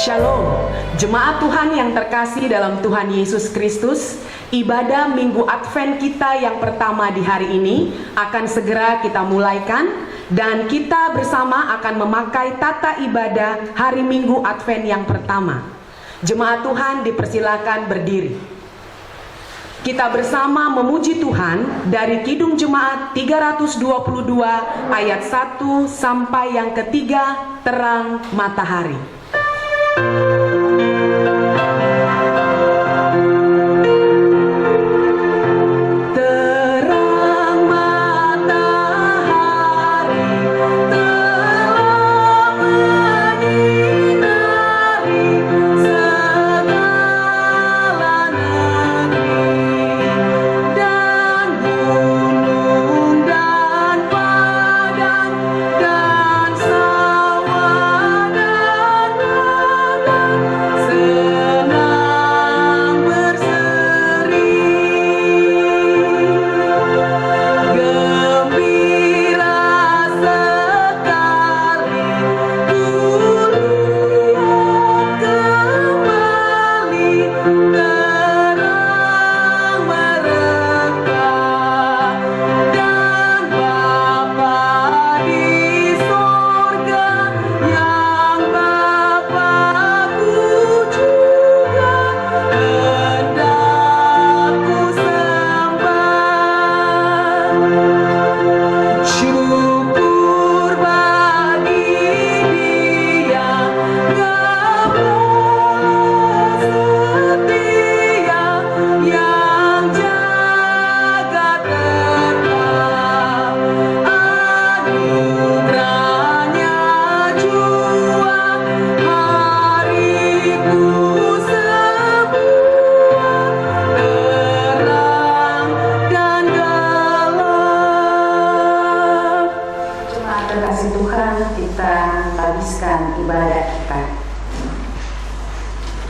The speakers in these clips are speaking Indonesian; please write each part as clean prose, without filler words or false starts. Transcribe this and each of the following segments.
Shalom, jemaat Tuhan yang terkasih dalam Tuhan Yesus Kristus. Ibadah Minggu Advent kita yang pertama di hari ini akan segera kita mulaikan, dan kita bersama akan memakai tata ibadah hari Minggu Advent yang pertama. Jemaat Tuhan dipersilakan berdiri. Kita bersama memuji Tuhan dari Kidung Jemaat 322 ayat 1 sampai yang ketiga, terang matahari.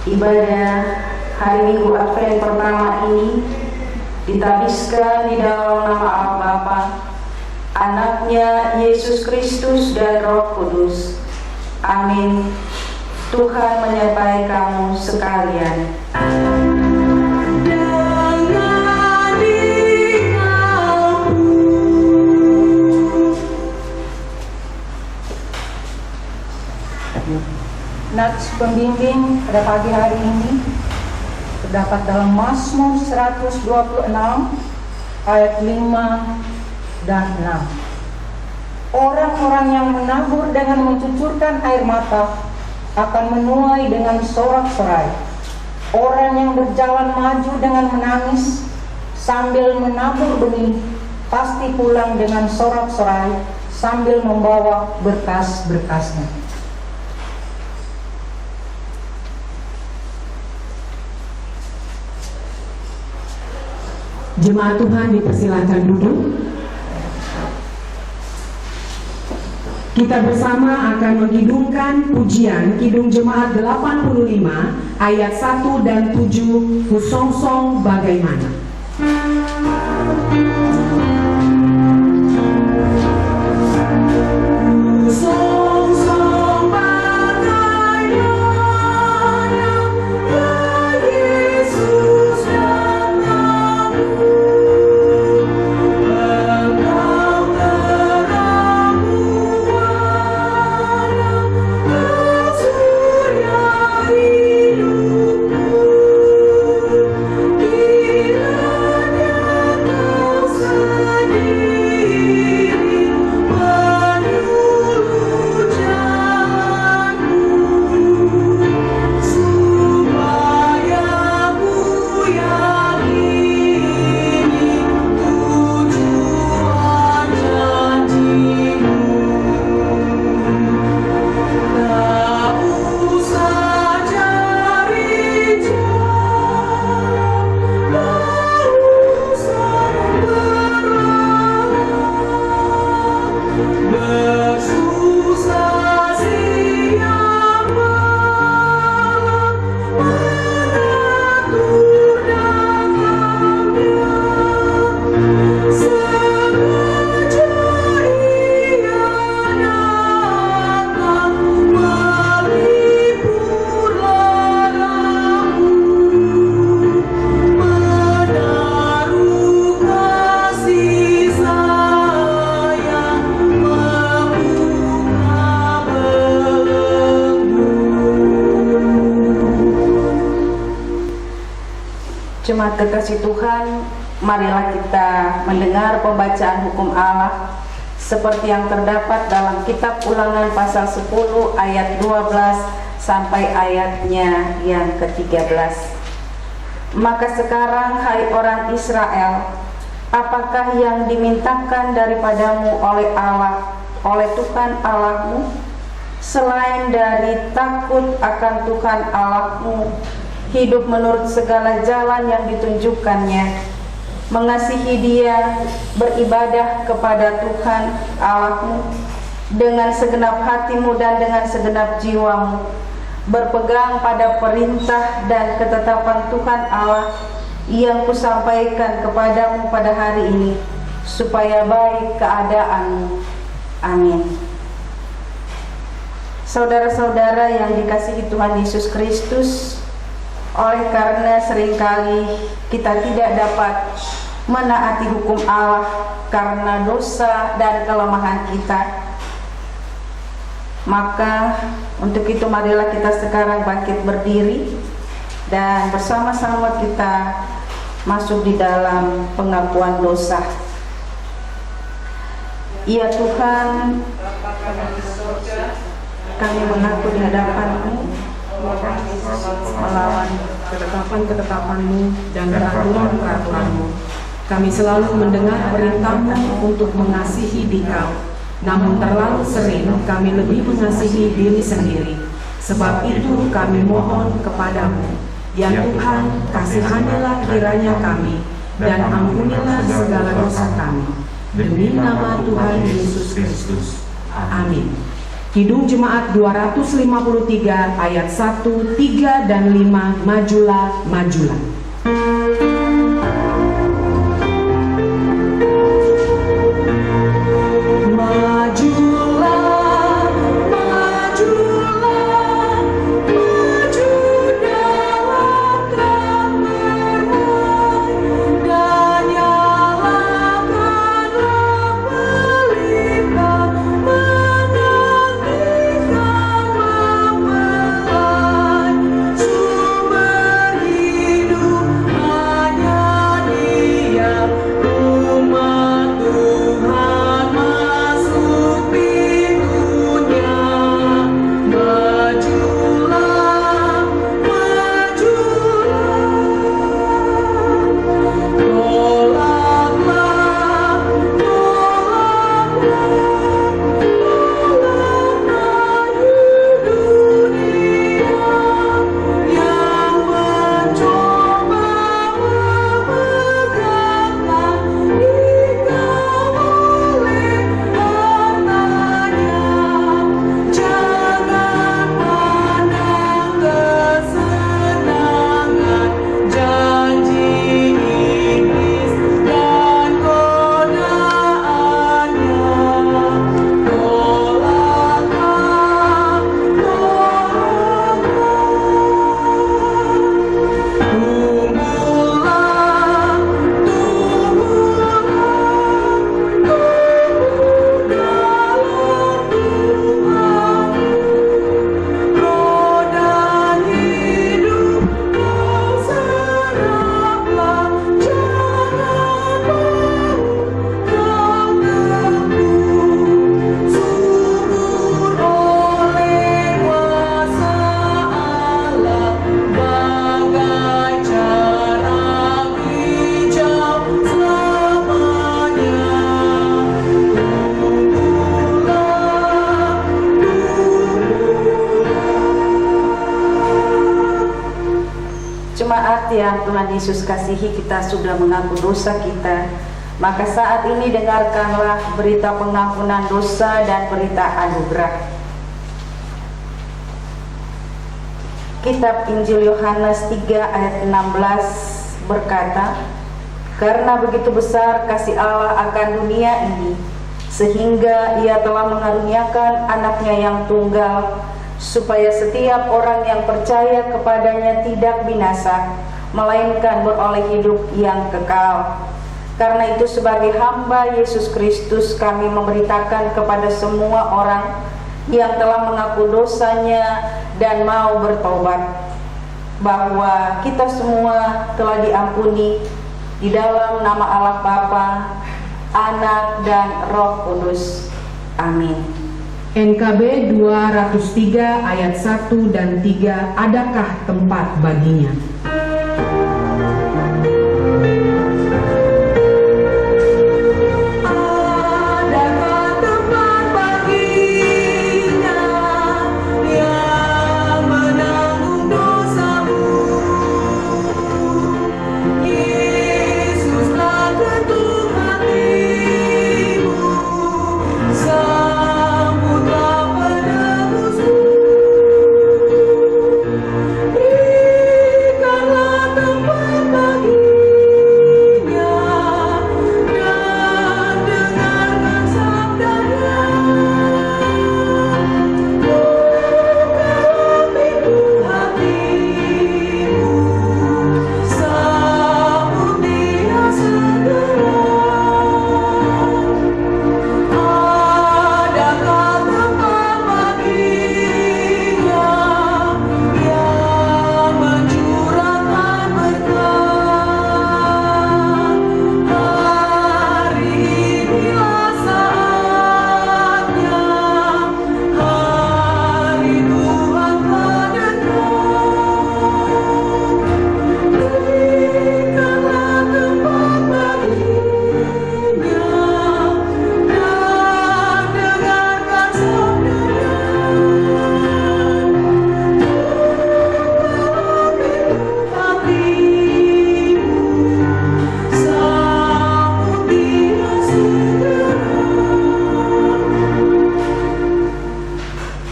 Ibadah hari Minggu Advent pertama ini ditabiskan di dalam nama Allah Bapa, Anaknya Yesus Kristus dan Roh Kudus. Amin. Tuhan menyertai kamu sekalian. Nats pembimbing pada pagi hari ini terdapat dalam Mazmur 126 ayat 5 dan 6. Orang-orang yang menabur dengan mencucurkan air mata akan menuai dengan sorak-sorai. Orang yang berjalan maju dengan menangis sambil menabur benih pasti pulang dengan sorak-sorai sambil membawa berkas-berkasnya. Jemaat Tuhan dipersilakan duduk. Kita bersama akan mengidungkan pujian Kidung Jemaat 85 ayat 1 dan 7, Kusongsong Bagaimana. Bila kekasih Tuhan, marilah kita mendengar pembacaan hukum Allah seperti yang terdapat dalam kitab Ulangan pasal 10 ayat 12 sampai ayatnya yang ke-13. Maka sekarang, hai orang Israel, apakah yang dimintakan daripadamu oleh Allah, oleh Tuhan Allahmu, selain dari takut akan Tuhan Allahmu, hidup menurut segala jalan yang ditunjukkannya, mengasihi Dia, beribadah kepada Tuhan Allahmu dengan segenap hatimu dan dengan segenap jiwamu, berpegang pada perintah dan ketetapan Tuhan Allah yang kusampaikan kepadamu pada hari ini, supaya baik keadaanmu. Amin. Saudara-saudara yang dikasihi Tuhan Yesus Kristus, oleh karena seringkali kita tidak dapat menaati hukum Allah karena dosa dan kelemahan kita, maka untuk itu marilah kita sekarang bangkit berdiri dan bersama-sama kita masuk di dalam pengakuan dosa. Ya Tuhan, kami mengaku di hadapan-Mu melawan ketetapan-ketetapan-Mu dan peraturan-peraturan-Mu. Kami selalu mendengar perintah-Mu untuk mengasihi Dikau, namun terlalu sering kami lebih mengasihi diri sendiri. Sebab itu kami mohon kepadamu, ya Tuhan, kasihanilah kiranya kami, dan ampunilah segala dosa kami. Demi nama Tuhan Yesus Kristus. Amin. Kidung Jemaat 253 ayat 1, 3, dan 5, majulah, majulah. Yang Tuhan Yesus kasihi, kita sudah mengaku dosa kita, maka saat ini dengarkanlah berita pengampunan dosa dan berita anugerah. Kitab Injil Yohanes 3 ayat 16 berkata, karena begitu besar kasih Allah akan dunia ini, sehingga Ia telah mengaruniakan anaknya yang tunggal, supaya setiap orang yang percaya kepadanya tidak binasa, melainkan beroleh hidup yang kekal. Karena itu sebagai hamba Yesus Kristus, kami memberitakan kepada semua orang yang telah mengaku dosanya dan mau bertobat, bahwa kita semua telah diampuni di dalam nama Allah Bapa, Anak, dan Roh Kudus. Amin. NKB 203 ayat 1 dan 3, adakah tempat baginya?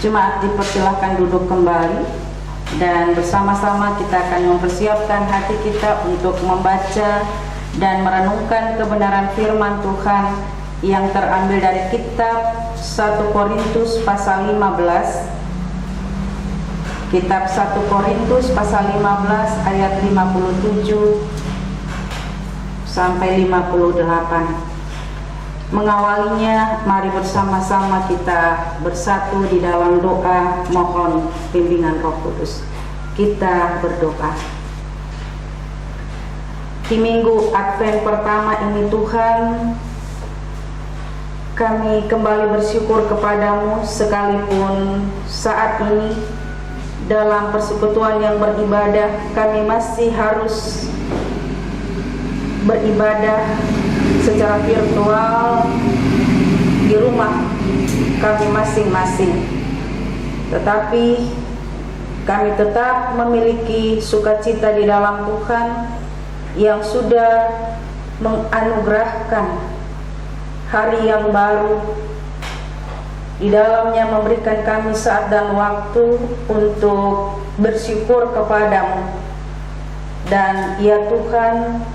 Jemaat dipersilahkan duduk kembali dan bersama-sama kita akan mempersiapkan hati kita untuk membaca dan merenungkan kebenaran firman Tuhan yang terambil dari kitab 1 Korintus pasal 15. Kitab 1 Korintus pasal 15 ayat 57 sampai 58. Mengawalinya, mari bersama-sama kita bersatu di dalam doa mohon bimbingan Roh Kudus. Kita berdoa. Di minggu Advent pertama ini Tuhan, kami kembali bersyukur kepadamu sekalipun saat ini dalam persekutuan yang beribadah kami masih harus beribadah secara virtual di rumah kami masing-masing, tetapi kami tetap memiliki sukacita di dalam Tuhan yang sudah menganugerahkan hari yang baru, di dalamnya memberikan kami saat dan waktu untuk bersyukur kepadamu. Dan ya Tuhan,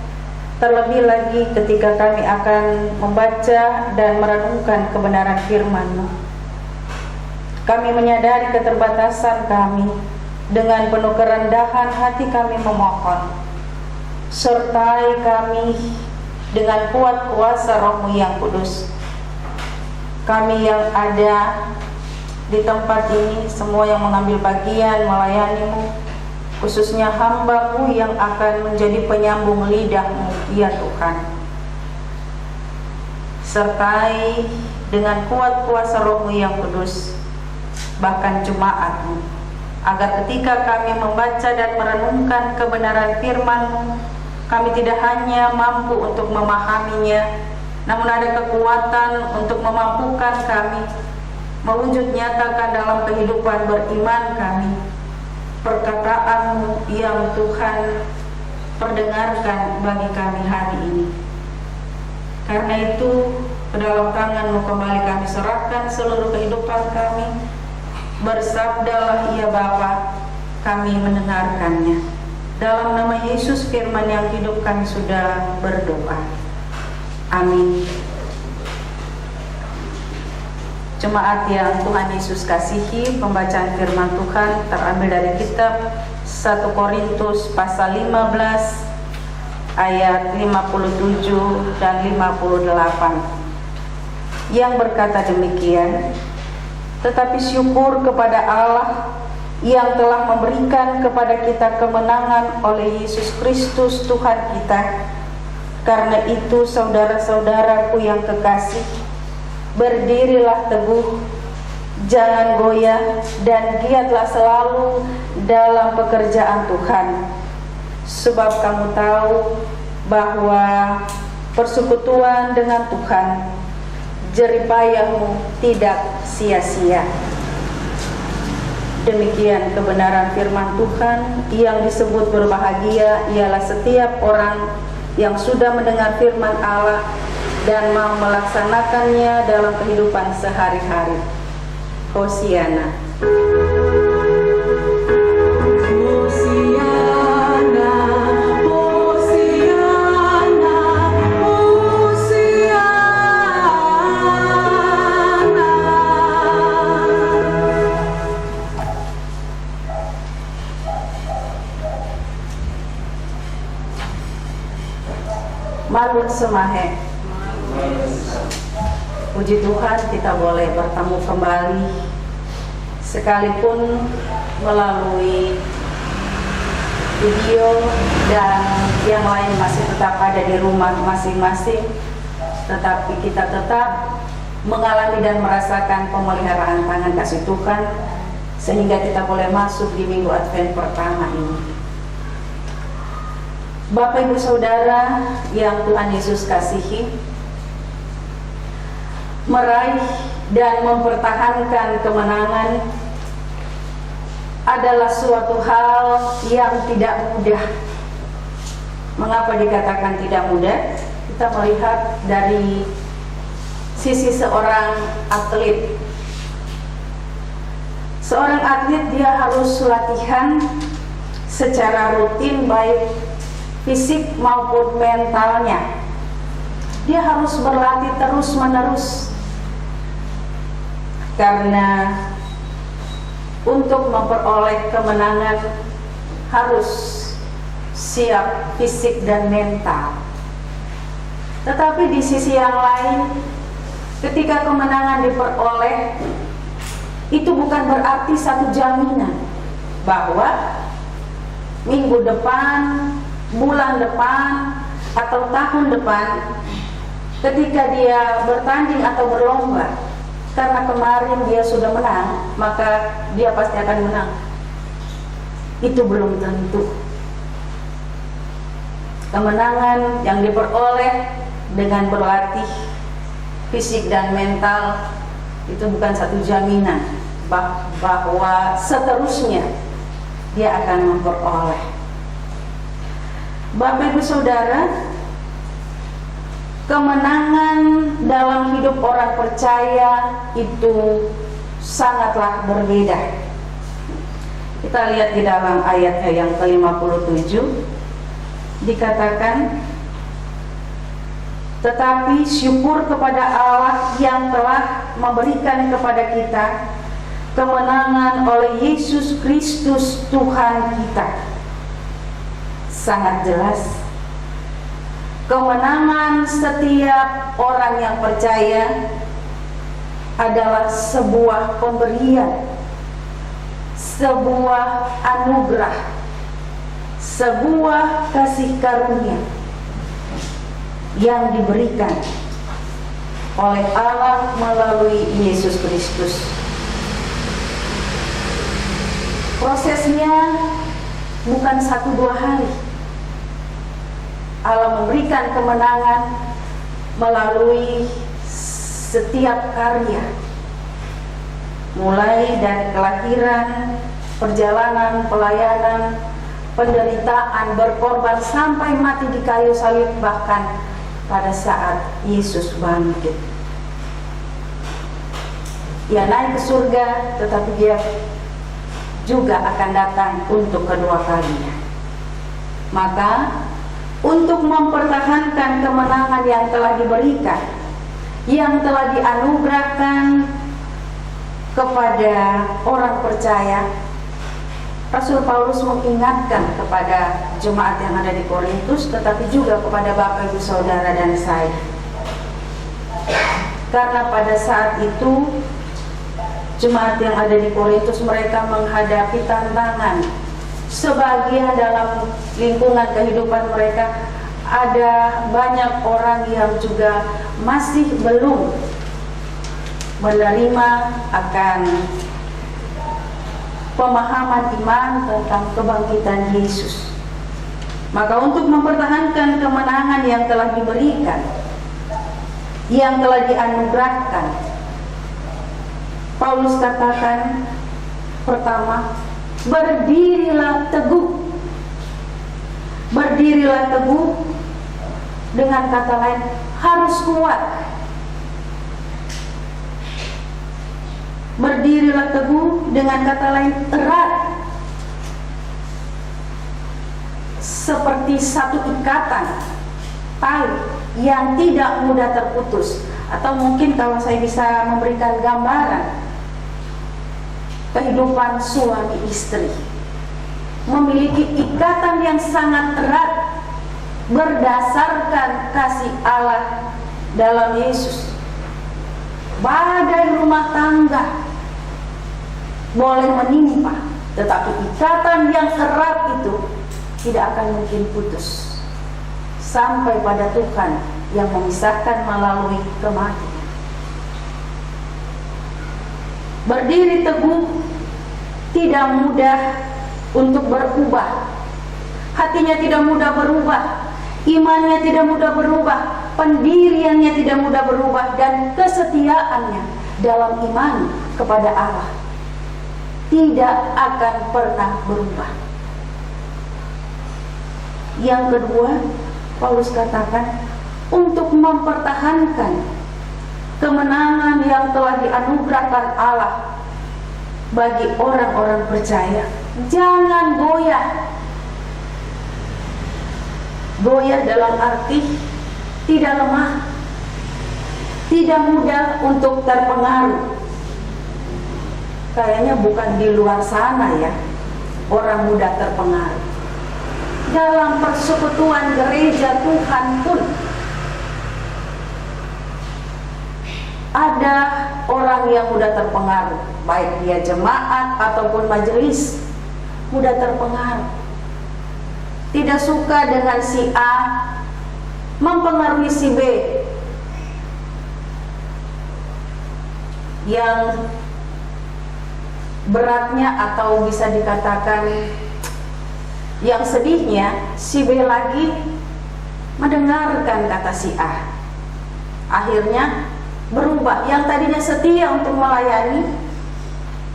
terlebih lagi ketika kami akan membaca dan merenungkan kebenaran firman-Mu, kami menyadari keterbatasan kami. Dengan penuh kerendahan hati kami memohon, sertai kami dengan kuat kuasa Roh-Mu yang kudus. Kami yang ada di tempat ini, semua yang mengambil bagian melayani-Mu, khususnya hamba-Mu yang akan menjadi penyambung lidah-Mu, ya Tuhan. Sertai dengan kuat kuasa Roh-Mu yang kudus, bahkan jemaat-Mu, agar ketika kami membaca dan merenungkan kebenaran firman-Mu, kami tidak hanya mampu untuk memahaminya, namun ada kekuatan untuk memampukan kami mewujud nyatakan dalam kehidupan beriman kami perkataan-Mu yang Tuhan perdengarkan bagi kami hari ini. Karena itu, ke dalam tangan-Mu kembali kami serahkan seluruh kehidupan kami. Bersabdalah ya Bapa, kami mendengarkannya. Dalam nama Yesus firman yang hidup kami sudah berdoa. Amin. Jemaat yang Tuhan Yesus kasihi, pembacaan firman Tuhan terambil dari kitab 1 Korintus pasal 15 ayat 57 dan 58 yang berkata demikian. Tetapi syukur kepada Allah yang telah memberikan kepada kita kemenangan oleh Yesus Kristus Tuhan kita. Karena itu saudara-saudaraku yang kekasih, berdirilah teguh, jangan goyah, dan giatlah selalu dalam pekerjaan Tuhan. Sebab kamu tahu bahwa persekutuan dengan Tuhan, jeripayahmu tidak sia-sia. Demikian kebenaran firman Tuhan. Yang disebut berbahagia ialah setiap orang yang sudah mendengar firman Allah dan mau melaksanakannya dalam kehidupan sehari-hari. Hosiana. Malun Semahe. Puji Tuhan, kita boleh bertemu kembali, sekalipun melalui video dan yang lain masih tetap ada di rumah masing-masing, tetapi kita tetap mengalami dan merasakan pemeliharaan tangan kasih Tuhan, sehingga kita boleh masuk di minggu Advent pertama ini. Bapak Ibu Saudara yang Tuhan Yesus kasihi, meraih dan mempertahankan kemenangan adalah suatu hal yang tidak mudah. Mengapa dikatakan tidak mudah? Kita melihat dari sisi seorang atlet. Seorang atlet dia harus latihan secara rutin, baik fisik maupun mentalnya. Dia harus berlatih terus-menerus, karena untuk memperoleh kemenangan harus siap fisik dan mental. Tetapi di sisi yang lain, ketika kemenangan diperoleh, itu bukan berarti satu jaminan bahwa minggu depan, bulan depan, atau tahun depan, ketika dia bertanding atau berlomba, karena kemarin dia sudah menang, maka dia pasti akan menang. Itu belum tentu. Kemenangan yang diperoleh dengan berlatih fisik dan mental itu bukan satu jaminan bahwa seterusnya dia akan memperoleh. Bapak Ibu Saudara, kemenangan dalam hidup orang percaya itu sangatlah berbeda. Kita lihat di dalam ayat yang ke-57, dikatakan, tetapi syukur kepada Allah yang telah memberikan kepada kita kemenangan oleh Yesus Kristus Tuhan kita. Sangat jelas, kemenangan setiap orang yang percaya adalah sebuah pemberian, sebuah anugerah, sebuah kasih karunia yang diberikan oleh Allah melalui Yesus Kristus. Prosesnya bukan 1-2 hari. Allah memberikan kemenangan melalui setiap karya, mulai dari kelahiran, perjalanan, pelayanan, penderitaan, berkorban, sampai mati di kayu salib, bahkan pada saat Yesus bangkit. Dia naik ke surga, tetapi dia juga akan datang untuk kedua kalinya. Maka untuk mempertahankan kemenangan yang telah diberikan, yang telah dianugerahkan kepada orang percaya, Rasul Paulus mengingatkan kepada jemaat yang ada di Korintus, tetapi juga kepada Bapak Ibu Saudara dan saya. Karena pada saat itu jemaat yang ada di Korintus, mereka menghadapi tantangan. Sebagian dalam lingkungan kehidupan mereka ada banyak orang yang juga masih belum menerima akan pemahaman iman tentang kebangkitan Yesus. Maka untuk mempertahankan kemenangan yang telah diberikan, yang telah dianugerahkan, Paulus katakan, pertama, berdirilah teguh. Berdirilah teguh, dengan kata lain harus kuat. Berdirilah teguh, dengan kata lain erat, seperti satu ikatan tali yang tidak mudah terputus. Atau mungkin kalau saya bisa memberikan gambaran, kehidupan suami istri memiliki ikatan yang sangat erat berdasarkan kasih Allah dalam Yesus. Badai rumah tangga boleh menimpa, tetapi ikatan yang erat itu tidak akan mungkin putus sampai pada Tuhan yang memisahkan melalui kematian. Berdiri teguh tidak mudah untuk berubah. Hatinya tidak mudah berubah, imannya tidak mudah berubah, pendiriannya tidak mudah berubah, dan kesetiaannya dalam iman kepada Allah tidak akan pernah berubah. Yang kedua, Paulus katakan, untuk mempertahankan kemenangan yang telah dianugerahkan Allah bagi orang-orang percaya, jangan goyah. Goyah dalam arti tidak lemah, tidak mudah untuk terpengaruh. Kayaknya bukan di luar sana ya, orang mudah terpengaruh. Dalam persekutuan gereja Tuhan pun ada orang yang mudah terpengaruh, baik dia jemaat ataupun majelis, mudah terpengaruh. Tidak suka dengan si A, mempengaruhi si B, yang beratnya atau bisa dikatakan yang sedihnya, si B lagi mendengarkan kata si A. Akhirnya berubah, yang tadinya setia untuk melayani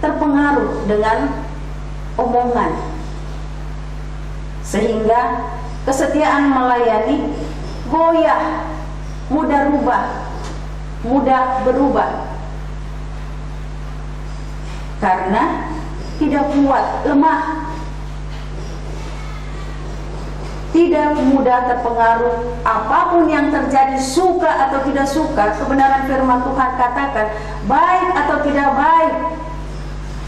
terpengaruh dengan omongan, sehingga kesetiaan melayani goyah, mudah rubah, mudah berubah, karena tidak kuat, lemah, tidak mudah terpengaruh. Apapun yang terjadi, suka atau tidak suka, kebenaran firman Tuhan katakan, baik atau tidak baik,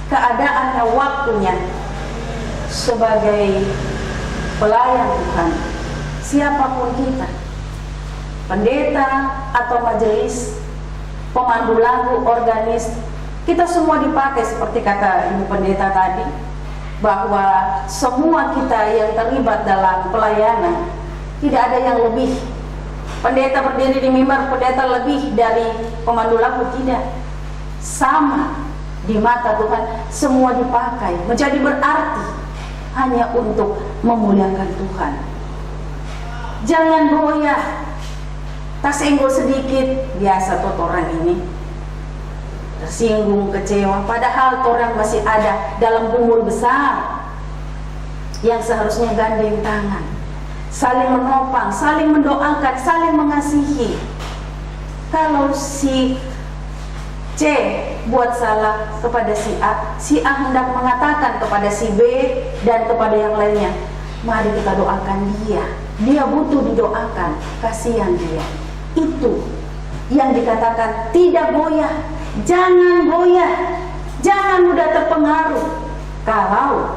keadaannya, waktunya, sebagai pelayan Tuhan, siapapun kita, pendeta atau majelis, pemandu lagu, organis, kita semua dipakai seperti kata Ibu Pendeta tadi, bahwa semua kita yang terlibat dalam pelayanan, tidak ada yang lebih. Pendeta berdiri di mimbar, pendeta lebih dari pemandu lagu, tidak. Sama di mata Tuhan, semua dipakai, menjadi berarti hanya untuk memuliakan Tuhan. Jangan goyah, tak senggol sedikit, biasa tuh orang ini tersinggung, kecewa, padahal orang masih ada dalam umur besar yang seharusnya gandeng tangan, saling menopang, saling mendoakan, saling mengasihi. Kalau si C buat salah kepada si A hendak mengatakan kepada si B dan kepada yang lainnya, mari kita doakan dia butuh didoakan, kasihan dia. Itu yang dikatakan tidak goyah. Jangan goyah, jangan mudah terpengaruh kalau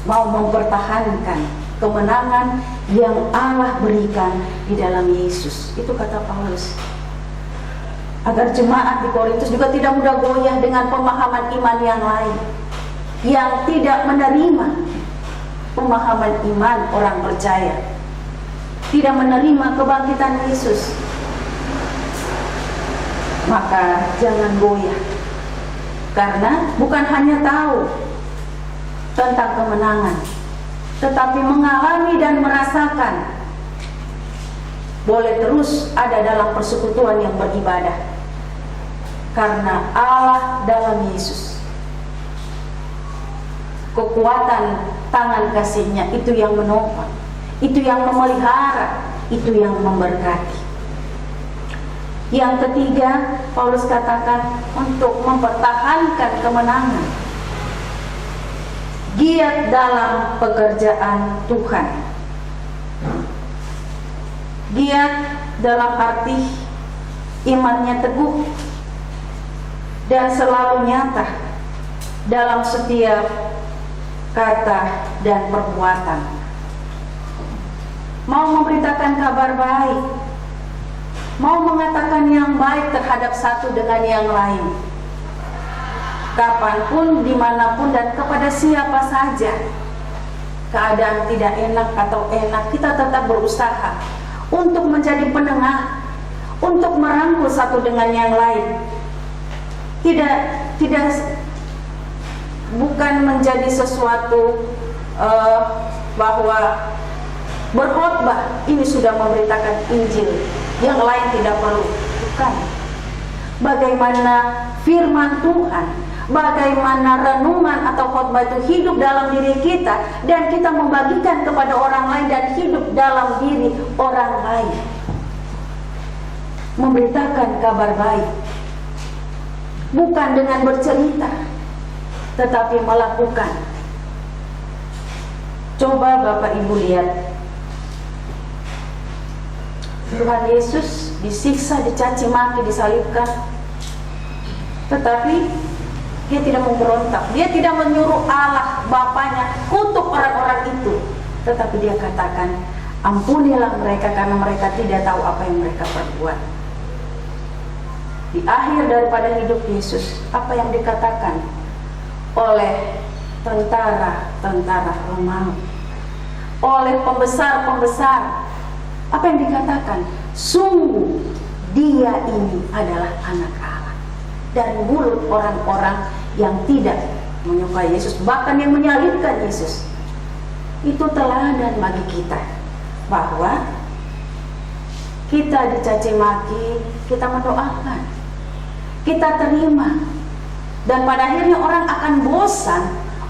mau mempertahankan kemenangan yang Allah berikan di dalam Yesus. Itu kata Paulus. agar jemaat di Korintus juga tidak mudah goyah dengan pemahaman iman yang lain yang tidak menerima pemahaman iman orang percaya, tidak menerima kebangkitan Yesus. Maka jangan goyah, karena bukan hanya tahu tentang kemenangan, tetapi mengalami dan merasakan boleh terus ada dalam persekutuan yang beribadah, karena Allah dalam Yesus. Kekuatan tangan kasih-Nya itu yang menopang, itu yang memelihara, itu yang memberkati. Yang ketiga, Paulus katakan untuk mempertahankan kemenangan, giat dalam pekerjaan Tuhan. Giat dalam arti imannya teguh dan selalu nyata dalam setiap kata dan perbuatan. Mau memberitakan kabar baik, mau mengatakan yang baik terhadap satu dengan yang lain, kapanpun, dimanapun, dan kepada siapa saja. Keadaan tidak enak atau enak, kita tetap berusaha untuk menjadi penengah, untuk merangkul satu dengan yang lain. Bukan menjadi sesuatu bahwa berkhotbah ini sudah memberitakan Injil, yang lain tidak perlu. Bukan. Bagaimana firman Tuhan, bagaimana renungan atau khotbah itu hidup dalam diri kita, dan kita membagikan kepada orang lain dan hidup dalam diri orang lain. Memberitakan kabar baik, bukan dengan bercerita, tetapi melakukan. Coba Bapak Ibu lihat, Tuhan Yesus disiksa, dicaci maki, disalibkan, tetapi Dia tidak memberontak. Dia tidak menyuruh Allah Bapanya kutuk orang-orang itu, tetapi Dia katakan, ampunilah mereka karena mereka tidak tahu apa yang mereka perbuat. Di akhir daripada hidup Yesus, apa yang dikatakan oleh tentara-tentara Romawi, oleh pembesar-pembesar, apa yang dikatakan? Sungguh Dia ini adalah anak Allah. Dari mulut orang-orang yang tidak menyukai Yesus, bahkan yang menyalibkan Yesus. Itu teladan bagi kita, bahwa kita dicaci maki, kita mendoakan, kita terima, dan pada akhirnya orang akan bosan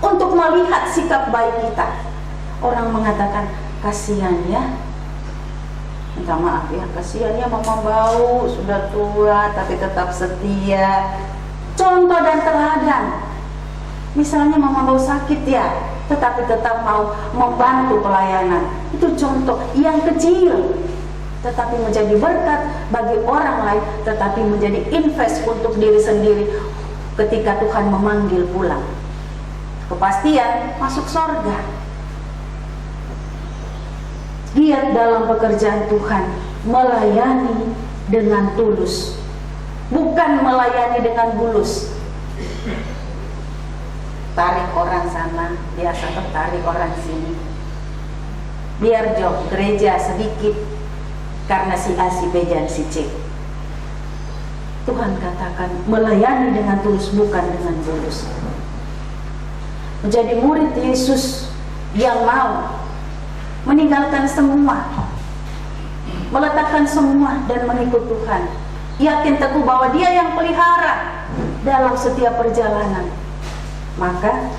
untuk melihat sikap baik kita. Orang mengatakan, kasihan ya, minta maaf ya, kasihan ya mama bau, sudah tua tapi tetap setia. Contoh dan teladan. Misalnya mama bau sakit ya, tetapi tetap mau membantu pelayanan. Itu contoh yang kecil, tetapi menjadi berkat bagi orang lain, tetapi menjadi invest untuk diri sendiri ketika Tuhan memanggil pulang. Kepastian masuk surga. Giat dalam pekerjaan Tuhan, melayani dengan tulus, bukan melayani dengan bulus. Tarik orang sana, biasa tertarik orang sini. Biar job gereja sedikit, karena si A, si B, dan si C. Tuhan katakan melayani dengan tulus, bukan dengan bulus. Menjadi murid Yesus yang mau meninggalkan semua, meletakkan semua dan mengikut Tuhan, yakin teguh bahwa Dia yang pelihara dalam setiap perjalanan, maka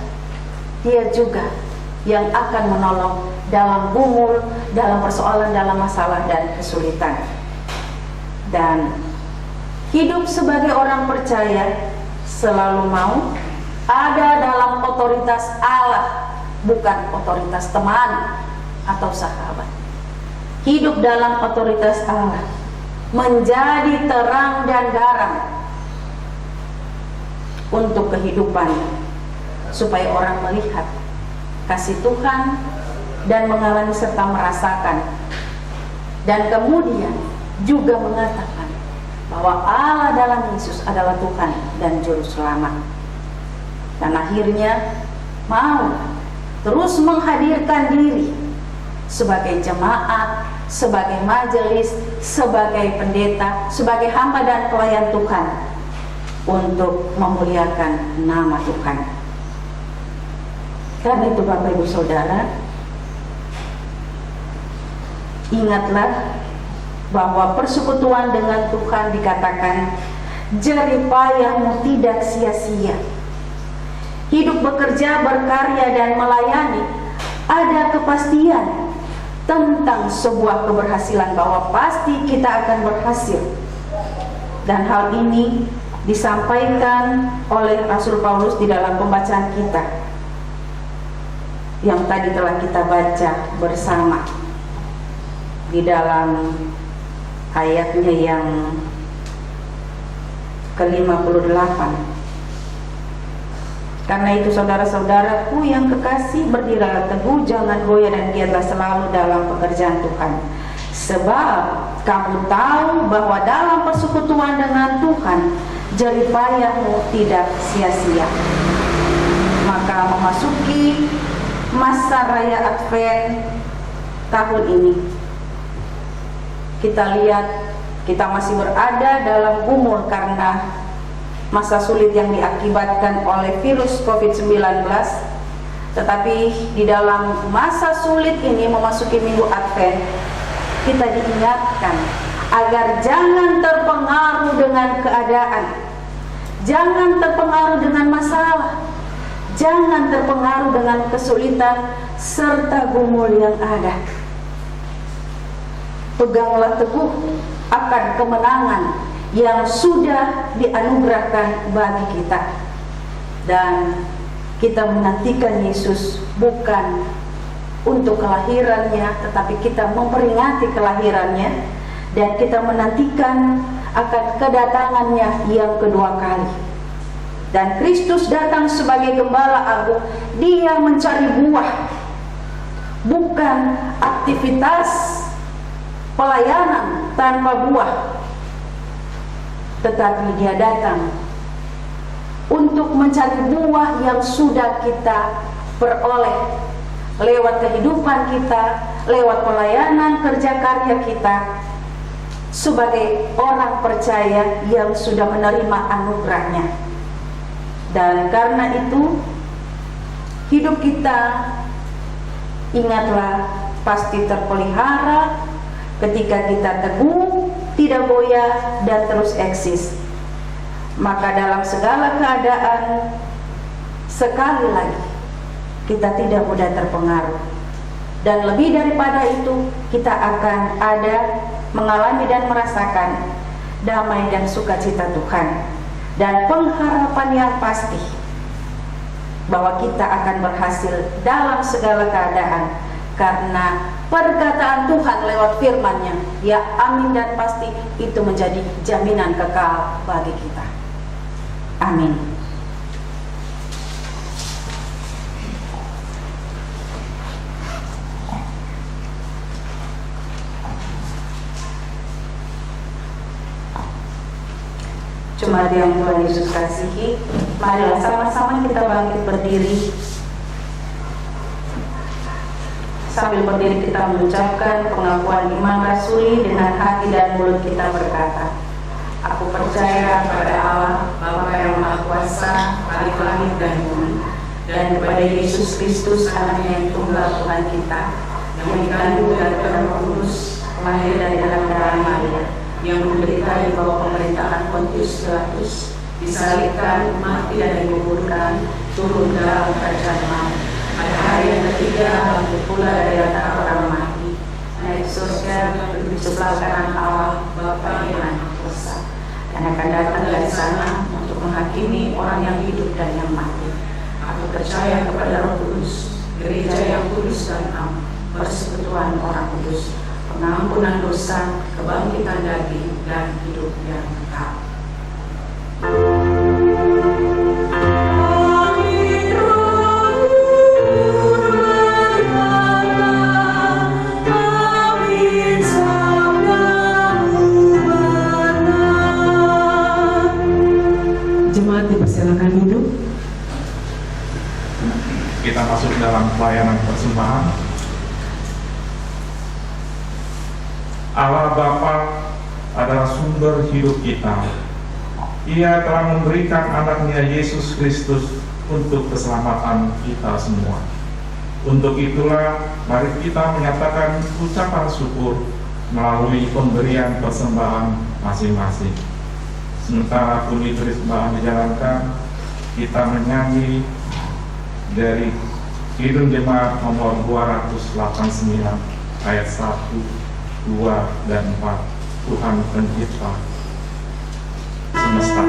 Dia juga yang akan menolong dalam gumul, dalam persoalan, dalam masalah dan kesulitan. Dan hidup sebagai orang percaya selalu mau ada dalam otoritas Allah, bukan otoritas teman atau sahabat. Hidup dalam otoritas Allah, menjadi terang dan garam untuk kehidupan, supaya orang melihat kasih Tuhan dan mengalami serta merasakan, dan kemudian juga mengatakan bahwa Allah dalam Yesus adalah Tuhan dan Juru Selamat. Dan akhirnya mau terus menghadirkan diri sebagai jemaat, sebagai majelis, sebagai pendeta, sebagai hamba dan pelayan Tuhan untuk memuliakan nama Tuhan. Karena itu Bapak Ibu Saudara, ingatlah bahwa persekutuan dengan Tuhan dikatakan jerih payahmu tidak sia-sia. Hidup bekerja, berkarya dan melayani ada kepastian tentang sebuah keberhasilan, bahwa pasti kita akan berhasil. Dan hal ini disampaikan oleh Rasul Paulus di dalam pembacaan kita yang tadi telah kita baca bersama di dalam ayatnya yang ke-58. Karena itu saudara-saudaraku yang kekasih, berdirilah teguh, jangan goyah, dan giatlah selalu dalam pekerjaan Tuhan. Sebab kamu tahu bahwa dalam persekutuan dengan Tuhan jerih payahmu tidak sia-sia. Maka memasuki masa raya Advent tahun ini, kita lihat kita masih berada dalam gumul karena masa sulit yang diakibatkan oleh virus COVID-19. Tetapi di dalam masa sulit ini, memasuki minggu Advent, kita diingatkan agar jangan terpengaruh dengan keadaan, jangan terpengaruh dengan masalah, jangan terpengaruh dengan kesulitan serta gumul yang ada. Peganglah teguh akan kemenangan yang sudah dianugerahkan bagi kita, dan kita menantikan Yesus bukan untuk kelahirannya, tetapi kita memperingati kelahirannya, dan kita menantikan akan kedatangannya yang kedua kali. Dan Kristus datang sebagai gembala agung. Dia mencari buah, bukan aktivitas pelayanan tanpa buah, tetapi dia datang untuk mencari buah yang sudah kita peroleh lewat kehidupan kita, lewat pelayanan kerja karya kita sebagai orang percaya yang sudah menerima anugerahnya. Dan karena itu hidup kita, ingatlah, pasti terpelihara ketika kita teguh, tidak goyah, dan terus eksis. Maka dalam segala keadaan, sekali lagi kita tidak mudah terpengaruh. Dan lebih daripada itu, kita akan ada, mengalami dan merasakan damai dan sukacita Tuhan, dan pengharapan yang pasti bahwa kita akan berhasil dalam segala keadaan, karena perkataan Tuhan lewat firman-Nya, ya amin dan pasti, itu menjadi jaminan kekal bagi kita. Amin. Jemaat yang Tuhan Yesus kasihi, marilah sama-sama kita bangkit berdiri. Sambil berdiri kita mengucapkan pengakuan iman rasuli dengan hati dan mulut kita berkata, aku percaya kepada Allah, Bapa yang Maha Kuasa, Bapa langit dan bumi, dan kepada Yesus Kristus, Anaknya yang tunggal Tuhan kita, yang dikandung dari Roh Kudus, lahir dari dalam darah Maria, yang menderita di bawah pemerintahan Pontius Pilatus, disalibkan, mati dan dikuburkan, turun dalam kerajaan maut. Pada hari yang ketiga bangkit pula dari antara orang mati, naik surga, duduk di sebelah kanan Allah Bapa yang Maha Kuasa, dan akan datang dari sana untuk menghakimi orang yang hidup dan yang mati. Aku percaya kepada Roh Kudus, gereja yang kudus dan am, persekutuan orang kudus, pengampunan dosa, kebangkitan daging, dan hidup yang kekal. jemaat dipersilakan duduk. Kita masuk dalam pelayanan persembahan. Allah Bapa adalah sumber hidup kita. Ia telah memberikan anaknya Yesus Kristus untuk keselamatan kita semua. Untuk itulah mari kita menyatakan ucapan syukur melalui pemberian persembahan masing-masing. Sementara bunyi persembahan dijalankan, kita menyanyi dari Kidung Jemaat nomor 289 ayat 1, 2, dan 4. Tuhan Pencipta semesta.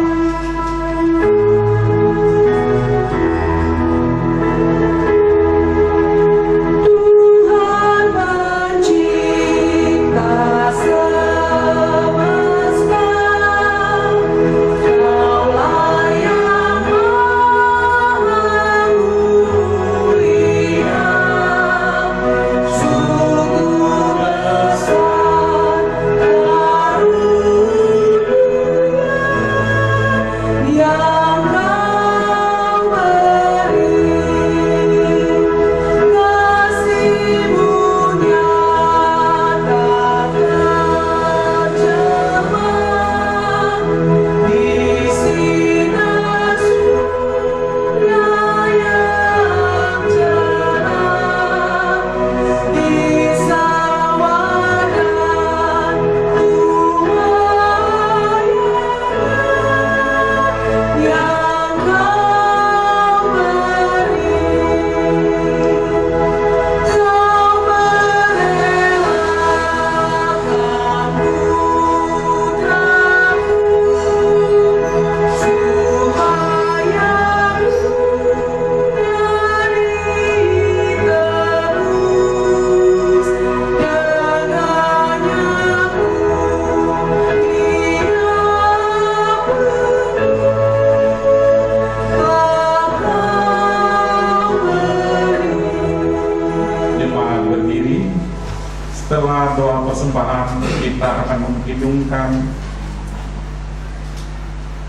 Setelah doa persembahan, kita akan menghidungkan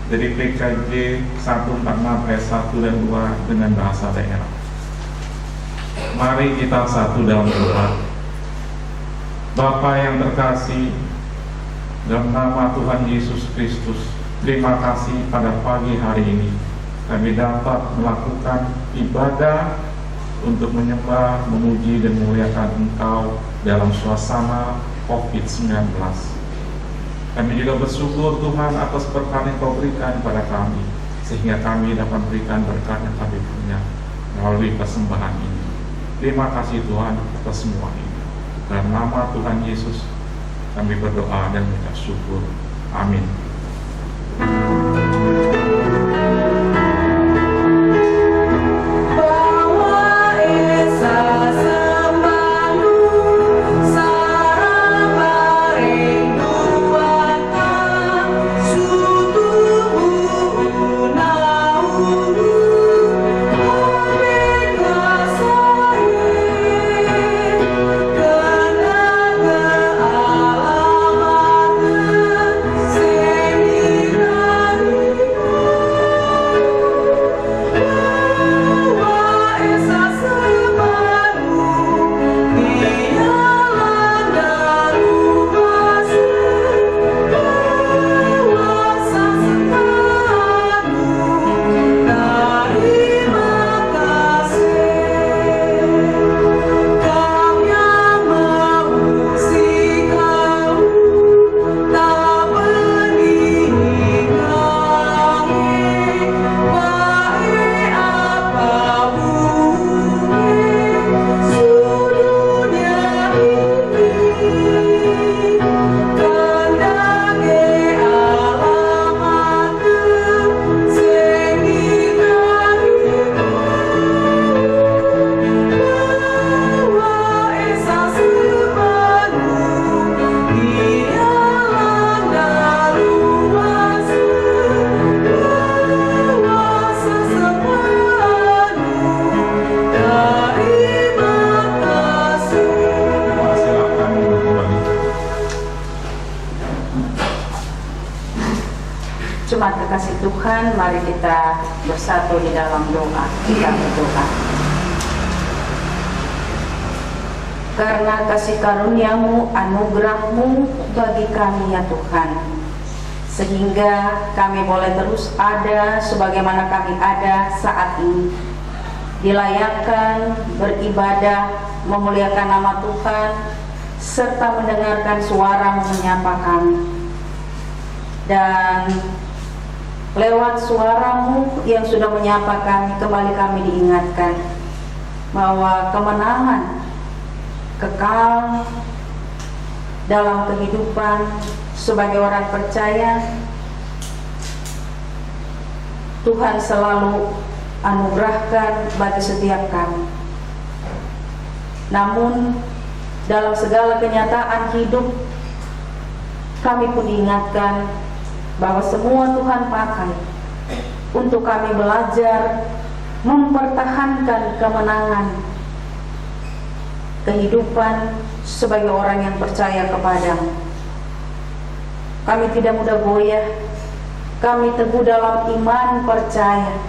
dari PKJ 146 ayat 1 dan 2 dengan bahasa daerah. Mari kita satu dalam doa. Bapa yang terkasih, dalam nama Tuhan Yesus Kristus, terima kasih pada pagi hari ini kami dapat melakukan ibadah untuk menyembah, memuji, dan memuliakan Engkau dalam suasana COVID-19. Kami juga bersyukur Tuhan atas berkat yang Kau berikan kepada kami, sehingga kami dapat berikan berkat yang kami punya melalui persembahan ini. Terima kasih Tuhan atas semua ini. Dalam nama Tuhan Yesus kami berdoa dan mengucap syukur. Amin. Say Tuhan, mari kita bersatu di dalam doa. Kita berdoa. Karena kasih karunia-Mu, anugerah-Mu bagi kami ya Tuhan, sehingga kami boleh terus ada sebagaimana kami ada saat ini, dilayakkan beribadah, memuliakan nama Tuhan, serta mendengarkan suara-Mu menyapa kami. Dan lewat suara-Mu yang sudah menyapa kami, kembali kami diingatkan bahwa kemenangan kekal dalam kehidupan sebagai orang percaya Tuhan selalu anugerahkan bagi setiap kami. Namun dalam segala kenyataan hidup kami pun diingatkan bahwa semua Tuhan pakai untuk kami belajar mempertahankan kemenangan kehidupan sebagai orang yang percaya kepadamu. Kami tidak mudah goyah, kami teguh dalam iman percaya.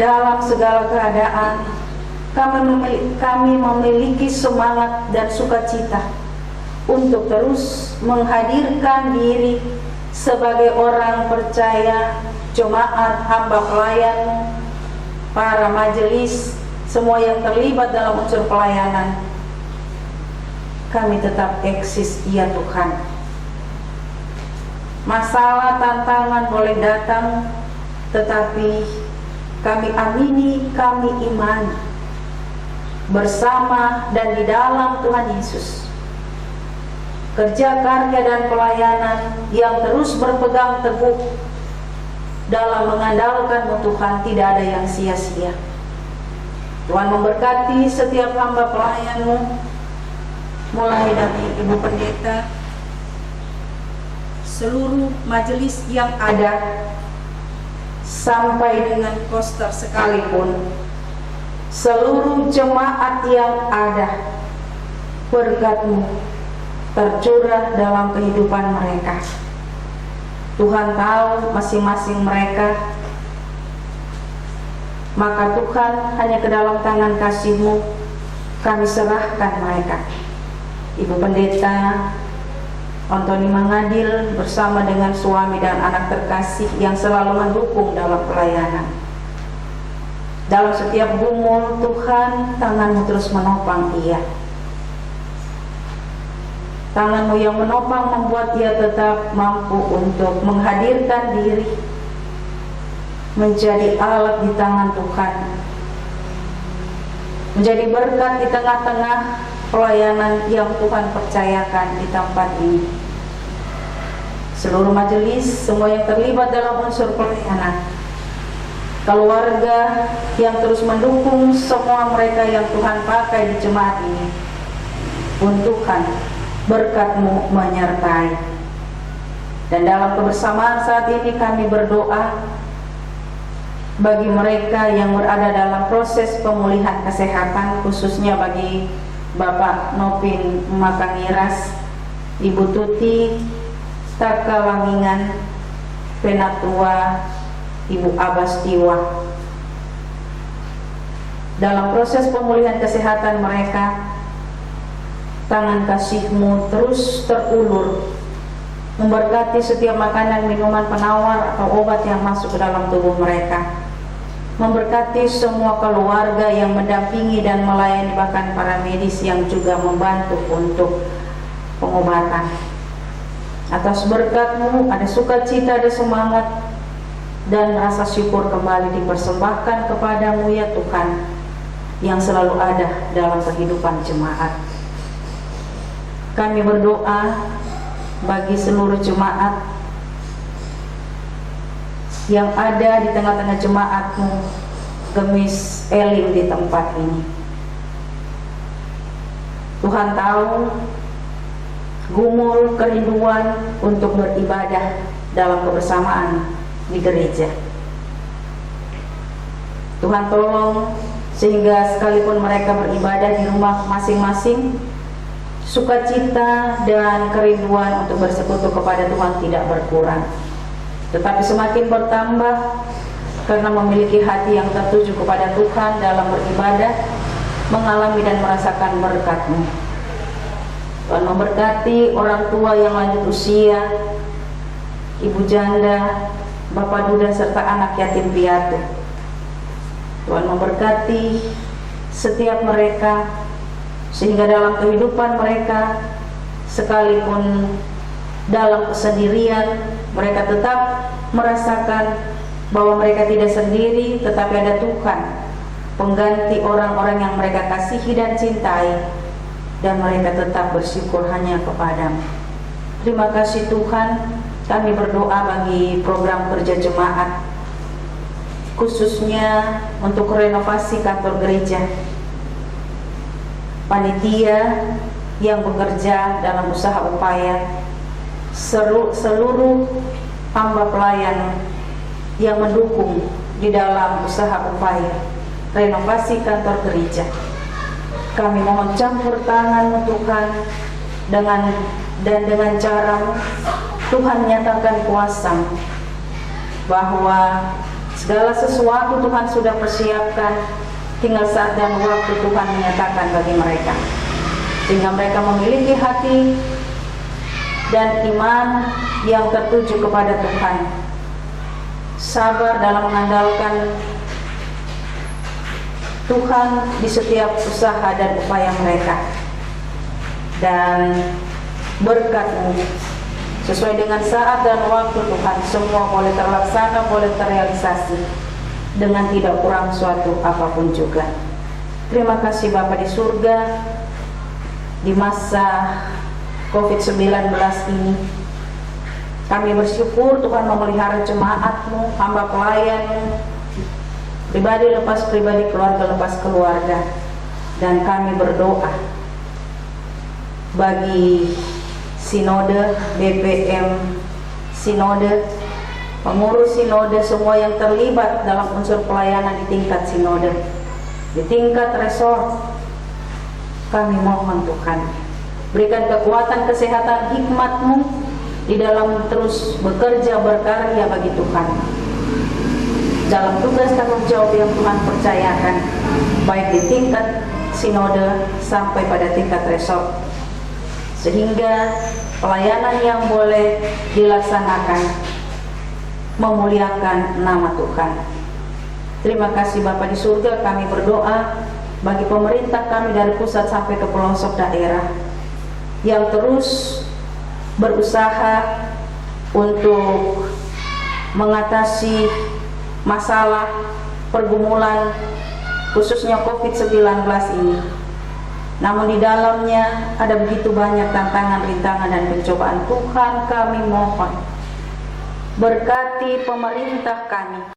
Dalam segala keadaan kami memiliki semangat dan sukacita untuk terus menghadirkan diri sebagai orang percaya, jemaat, hamba pelayan-Mu, para majelis, semua yang terlibat dalam unsur pelayanan. Kami tetap eksis ya Tuhan. Masalah, tantangan boleh datang, tetapi kami amini, kami imani bersama dan di dalam Tuhan Yesus. Kerja, karya, dan pelayanan yang terus berpegang teguh dalam mengandalkan-Mu Tuhan, tidak ada yang sia-sia. Tuhan memberkati setiap hamba pelayan-Mu, mulai dari Ibu Pendeta, seluruh majelis yang ada, sampai dengan poster sekalipun, seluruh jemaat yang ada. Berkat-Mu tercurah dalam kehidupan mereka. Tuhan tahu masing-masing mereka, maka Tuhan hanya ke dalam tangan kasih-Mu kami serahkan mereka. Ibu Pendeta Antoni Mangadil bersama dengan suami dan anak terkasih yang selalu mendukung dalam pelayanan. Dalam setiap gumul Tuhan, tangan-Mu terus menopang ia. Tangan-Mu yang menopang membuat ia tetap mampu untuk menghadirkan diri, menjadi alat di tangan Tuhan, menjadi berkat di tengah-tengah pelayanan yang Tuhan percayakan di tempat ini. Seluruh majelis, semua yang terlibat dalam unsur pelayanan, keluarga yang terus mendukung semua mereka yang Tuhan pakai di jemaat ini, pun Tuhan berkat-Mu menyertai. Dan dalam kebersamaan saat ini kami berdoa bagi mereka yang berada dalam proses pemulihan kesehatan, khususnya bagi Bapak Nopin Makangiras, Ibu Tuti Taka Wangingan, Penatua Ibu Abastiwa. Dalam proses pemulihan kesehatan mereka, tangan kasih-Mu terus terulur, memberkati setiap makanan, minuman, penawar atau obat yang masuk ke dalam tubuh mereka, memberkati semua keluarga yang mendampingi dan melayani, bahkan para medis yang juga membantu untuk pengobatan. Atas berkat-Mu ada sukacita, ada semangat, dan rasa syukur kembali dipersembahkan kepadamu ya Tuhan, yang selalu ada dalam kehidupan jemaat. Kami berdoa bagi seluruh jemaat yang ada di tengah-tengah jemaat-Mu, Gemis Elim di tempat ini. Tuhan tahu gumul kerinduan untuk beribadah dalam kebersamaan di gereja. Tuhan tolong sehingga sekalipun mereka beribadah di rumah masing-masing, sukacita dan kerinduan untuk bersekutu kepada Tuhan tidak berkurang. tetapi semakin bertambah karena memiliki hati yang tertuju kepada Tuhan dalam beribadah, mengalami dan merasakan berkat-Mu. Tuhan memberkati orang tua yang lanjut usia, ibu janda, bapak duda, serta anak yatim piatu. Tuhan memberkati setiap mereka, sehingga dalam kehidupan mereka, sekalipun dalam kesendirian, mereka tetap merasakan bahwa mereka tidak sendiri, tetapi ada Tuhan, pengganti orang-orang yang mereka kasihi dan cintai, dan mereka tetap bersyukur hanya kepada-Mu. Terima kasih Tuhan. Kami berdoa bagi program kerja jemaat, khususnya untuk renovasi kantor gereja, panitia yang bekerja dalam usaha upaya, seluruh hamba pelayan yang mendukung di dalam usaha upaya renovasi kantor gereja. Kami mohon campur tangan Tuhan dengan cara Tuhan nyatakan kuasa, bahwa segala sesuatu Tuhan sudah persiapkan, tinggal saat dan waktu Tuhan menyatakan bagi mereka, sehingga mereka memiliki hati dan iman yang tertuju kepada Tuhan, sabar dalam mengandalkan Tuhan di setiap usaha dan upaya mereka, dan berkat-Mu sesuai dengan saat dan waktu Tuhan, semua boleh terlaksana, boleh terrealisasi dengan tidak kurang suatu apapun juga. Terima kasih Bapa di surga, di masa COVID-19 ini kami bersyukur Tuhan memelihara jemaat-Mu, hamba pelayan-Mu, pribadi lepas pribadi, keluarga lepas keluarga. Dan kami berdoa bagi sinode, BPM sinode, pengurus sinode, semua yang terlibat dalam unsur pelayanan di tingkat sinode, di tingkat resort. Kami mohon Tuhan, berikan kekuatan, kesehatan, hikmat-Mu di dalam terus bekerja, berkarya bagi Tuhan dalam tugas tanggung jawab yang Tuhan percayakan, baik di tingkat sinode sampai pada tingkat resort, sehingga pelayanan yang boleh dilaksanakan memuliakan nama Tuhan. Terima kasih Bapa di surga. Kami berdoa bagi pemerintah kami dari pusat sampai ke pelosok daerah yang terus berusaha untuk mengatasi masalah pergumulan khususnya COVID-19 ini. Namun di dalamnya ada begitu banyak tantangan, rintangan, dan pencobaan. Tuhan, kami mohon berkati pemerintah kami,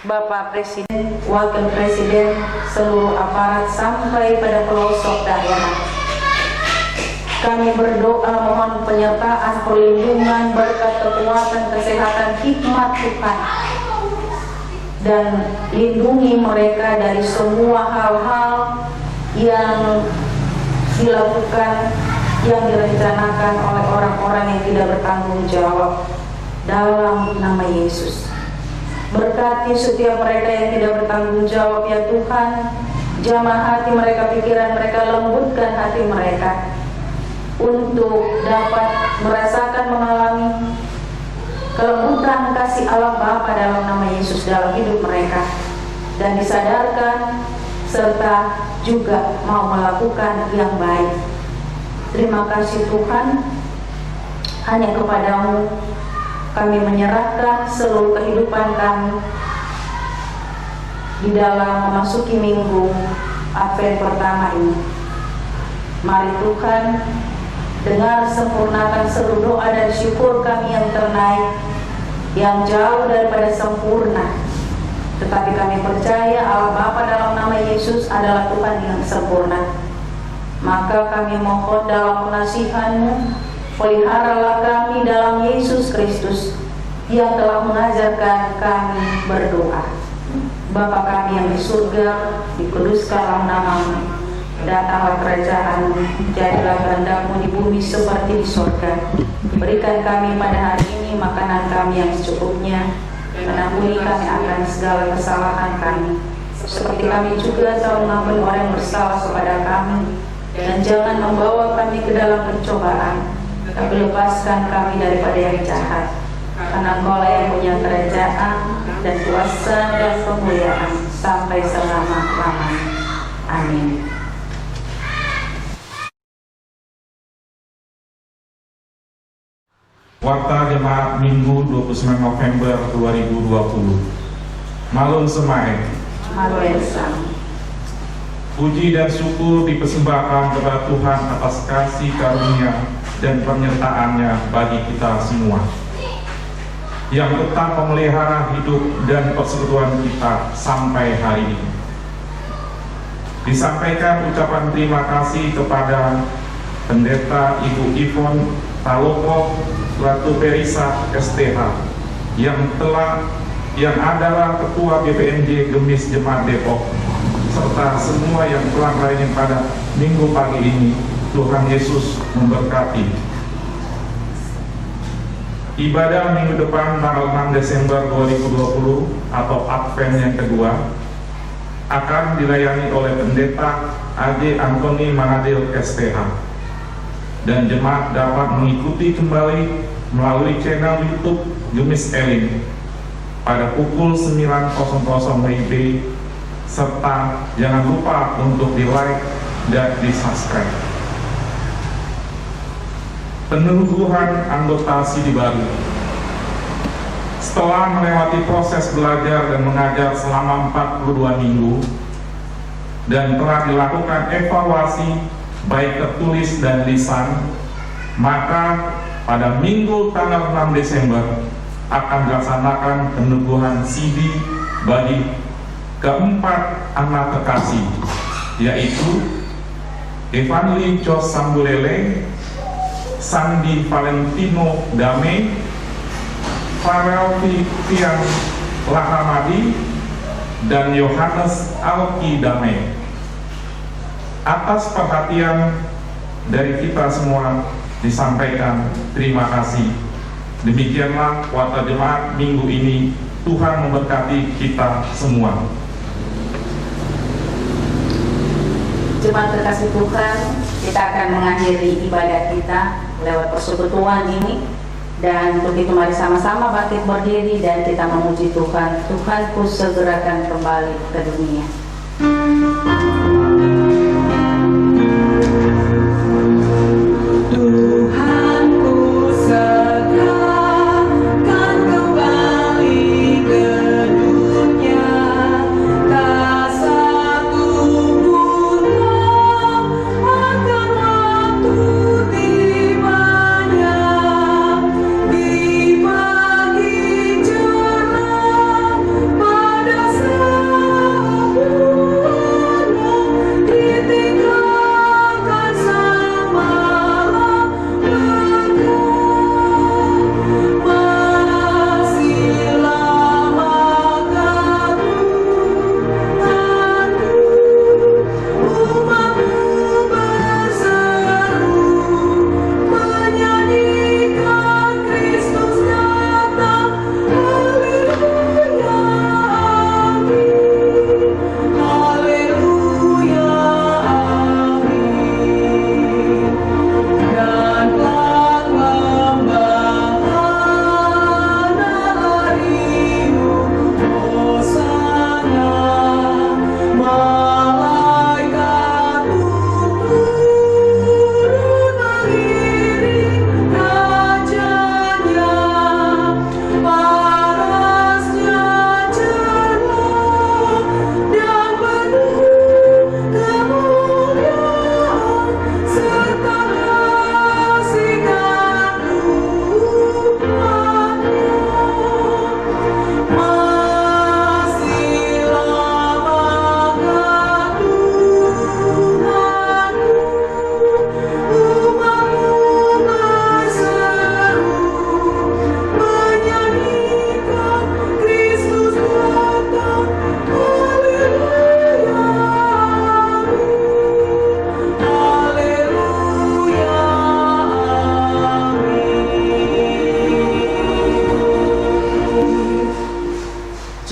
Bapak Presiden, Wakil Presiden, seluruh aparat sampai pada pelosok daerah. Kami berdoa mohon penyertaan, perlindungan, berkat, kekuatan, kesehatan, hikmat Tuhan, dan lindungi mereka dari semua hal-hal yang dilakukan, yang direncanakan oleh orang-orang yang tidak bertanggung jawab, dalam nama Yesus. Berkati setiap mereka yang tidak bertanggung jawab ya Tuhan, jamah hati mereka, pikiran mereka, lembutkan hati mereka untuk dapat merasakan, mengalami kelembutan kasih Allah Bapa dalam nama Yesus dalam hidup mereka, dan disadarkan serta juga mau melakukan yang baik. Terima kasih Tuhan, hanya kepadamu kami menyerahkan seluruh kehidupan kami di dalam memasuki minggu Advent pertama ini. Mari Tuhan, dengar, sempurnakan seluruh doa dan syukur kami yang ternaik, yang jauh daripada sempurna. Tetapi kami percaya Allah Bapa dalam nama Yesus adalah Tuhan yang sempurna. Maka kami mohon dalam pengasihan-Mu, peliharalah kami dalam Yesus Kristus yang telah mengajarkan kami berdoa. Bapa kami yang di surga, dikuduskanlah nama-Mu, datanglah kerajaan-Mu, jadilah kehendak-Mu di bumi seperti di surga. Berikan kami pada hari ini makanan kami yang secukupnya, dan ampuni kami akan segala kesalahan kami, seperti kami juga telah mengampuni orang yang bersalah kepada kami. Dan jangan membawa kami ke dalam pencobaan, tapi lepaskan kami daripada yang jahat. Karena Engkau lah yang punya kerajaan dan kuasa dan kemuliaan sampai selama-lamanya. Amin. Warta Jemaat Minggu 29 November 2020. Malun Semahe. Maruesa. Puji dan syukur dipersembahkan kepada Tuhan atas kasih karunia dan penyertaannya bagi kita semua, yang tetap memelihara hidup dan persekutuan kita sampai hari ini. Disampaikan ucapan terima kasih kepada Pendeta Ibu Ivon Taloko Ratu Perisa STH yang adalah Ketua BPNJ Gemis Jemaat Depok, serta semua yang telah melayani pada minggu pagi ini. Tuhan Yesus memberkati. Ibadah minggu depan tanggal 6 Desember 2020 atau Advent yang kedua akan dilayani oleh Pendeta A.J. Antoni Manadil STH, dan jemaat dapat mengikuti kembali melalui channel YouTube Gemis Elim pada pukul 9.00 WIB, serta jangan lupa untuk di like dan di subscribe. Penelusuran anggota Sidi Baru. Setelah melewati proses belajar dan mengajar selama 42 minggu dan telah dilakukan evaluasi baik tertulis dan lisan, maka pada minggu tanggal 6 Desember akan dilaksanakan peneguhan Sidi bagi keempat anak kekasih, yaitu Evanli Jos Sambulele, Sandi Valentino Dame, Farel Fian Lahamadi, dan Yohanes Alki Dame. Atas perhatian dari kita semua disampaikan terima kasih. Demikianlah warta jemaat minggu ini. Tuhan memberkati kita semua. Jemaat terkasih Tuhan, kita akan mengakhiri ibadah kita lewat persekutuan ini. Dan untuk itu mari sama-sama bangkit berdiri dan kita memuji Tuhan. Tuhanku segerakan kembali ke dunia. Pada saat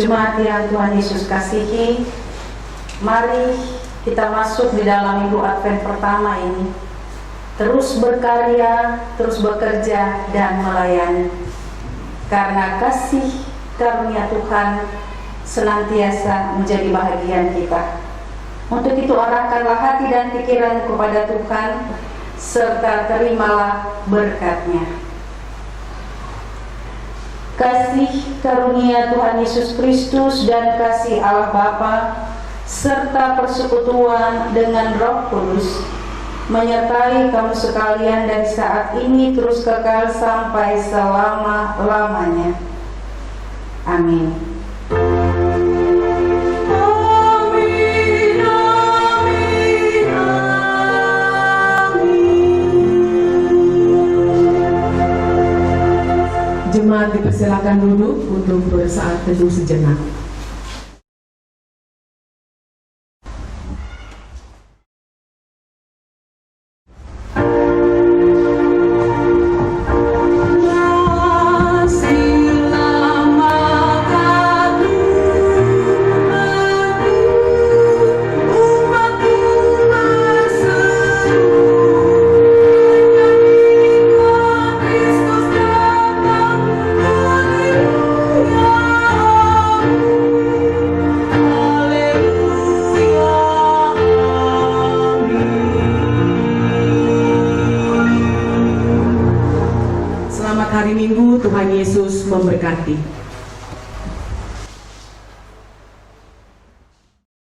Jemaat yang Tuhan Yesus kasihi, mari kita masuk di dalam minggu Advent pertama ini, terus berkarya, terus bekerja dan melayani, karena kasih karunia Tuhan senantiasa menjadi bahagian kita. Untuk itu arahkanlah hati dan pikiran kepada Tuhan, serta terimalah berkat-Nya. Kasih karunia Tuhan Yesus Kristus dan kasih Allah Bapa serta persekutuan dengan Roh Kudus menyertai kamu sekalian dari saat ini terus kekal sampai selama-lamanya. Amin. Jemaat dipersilakan duduk untuk bersaat teduh sejenak. Hari Minggu, Tuhan Yesus memberkati.